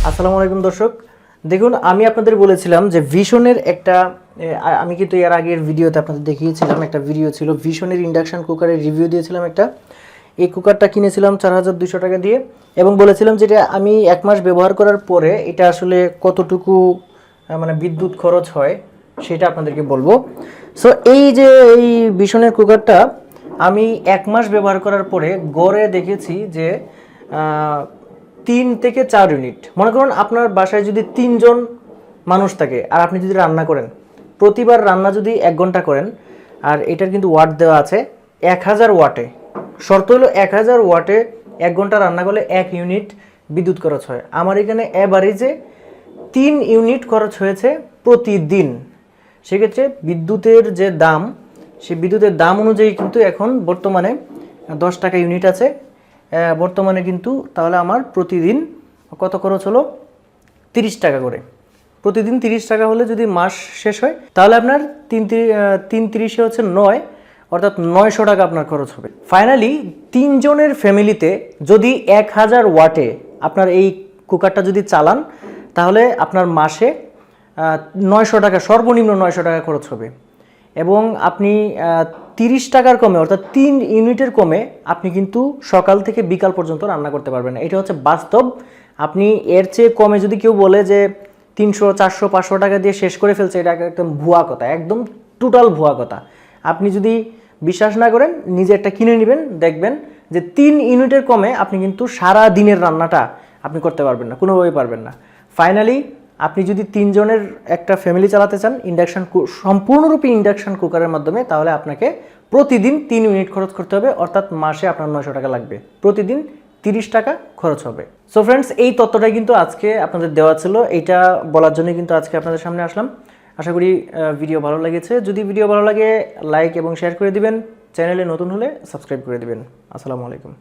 আসসালামু আলাইকুম দর্শক, দেখুন আমি আপনাদের বলেছিলাম যে ভিশনের একটা আমি কিন্তু এর আগের ভিডিওতে আপনাদের দেখিয়েছিলাম, একটা ভিডিও ছিল ভিশনের ইন্ডাকশন কুকারের রিভিউ দিয়েছিলাম একটা। এই কুকারটা কিনেছিলাম 4200 টাকা দিয়ে এবং বলেছিলাম যেটা আমি 1 মাস ব্যবহার করার পরে এটা আসলে কতটুকু মানে বিদ্যুৎ খরচ হয় সেটা আপনাদেরকে বলবো। সো এই যে এই ভিশনের কুকারটা আমি 1 মাস ব্যবহার করার পরে গড়ে দেখেছি যে 3 থেকে 4 ইউনিট। মনে করুন আপনার বাসায় যদি 3 জন মানুষ থাকে আর আপনি যদি রান্না করেন, প্রতিবার রান্না যদি 1 ঘন্টা করেন, আর এটার কিন্তু ওয়াট দেওয়া আছে 1000 ওয়াটে, শর্ত হলো 1000 ওয়াটে 1 ঘন্টা রান্না করলে 1 ইউনিট বিদ্যুৎ খরচ হয়। আমার এখানে এভারেজে 3 ইউনিট খরচ হয়েছে প্রতিদিন। সেক্ষেত্রে বিদ্যুতের যে দাম, সেই বিদ্যুতের দাম অনুযায়ী কিন্তু এখন বর্তমানে 10 টাকা ইউনিট আছে বর্তমানে কিন্তু। তাহলে আমার প্রতিদিন কত খরচ হলো? 30 টাকা করে। প্রতিদিন 30 টাকা হলে যদি মাস শেষ হয় তাহলে আপনার 3 হচ্ছে 9, অর্থাৎ 900 টাকা আপনার খরচ হবে। ফাইনালি 3 জনের ফ্যামিলিতে যদি 1000 ওয়াটে আপনার এই কুকারটা যদি চালান তাহলে আপনার মাসে 900 টাকা, সর্বনিম্ন 900 টাকা খরচ হবে। এবং আপনি 30 টাকার কমে, অর্থাৎ 3 ইউনিটের কমে আপনি কিন্তু সকাল থেকে বিকাল পর্যন্ত রান্না করতে পারবেন। এটা হচ্ছে বাস্তব। আপনি এর চেয়ে কমে যদি কেউ বলে যে 300, 400, 500 টাকা দিয়ে শেষ করে ফেলছে, এটা একদম ভুয়া কথা, একদম টোটাল ভুয়া কথা। আপনি যদি বিশ্বাস না করেন নিজে একটা কিনে নেবেন, দেখবেন যে 3 ইউনিটের কমে আপনি কিন্তু সারা দিনের রান্নাটা আপনি করতে পারবেন না, কোনোভাবেই পারবেন না। ফাইনালি আপনি যদি 3 জনের একটা ফ্যামিলি চালাতে চান সম্পূর্ণরূপে ইন্ডাকশন কুকারের মাধ্যমে, তাহলে আপনাকে প্রতিদিন 3 ইউনিট খরচ করতে হবে, অর্থাৎ মাসে আপনার 900 টাকা লাগবে, প্রতিদিন 30 টাকা খরচ হবে। সো ফ্রেন্ডস, এই তথ্যটাই কিন্তু আজকে আপনাদের দেওয়া ছিল, এইটা বলার জন্যই কিন্তু আজকে আপনাদের সামনে আসলাম। আশা করি ভিডিও ভালো লেগেছে। যদি ভিডিও ভালো লাগে লাইক এবং শেয়ার করে দিবেন, চ্যানেলে নতুন হলে সাবস্ক্রাইব করে দিবেন। আসসালামু আলাইকুম।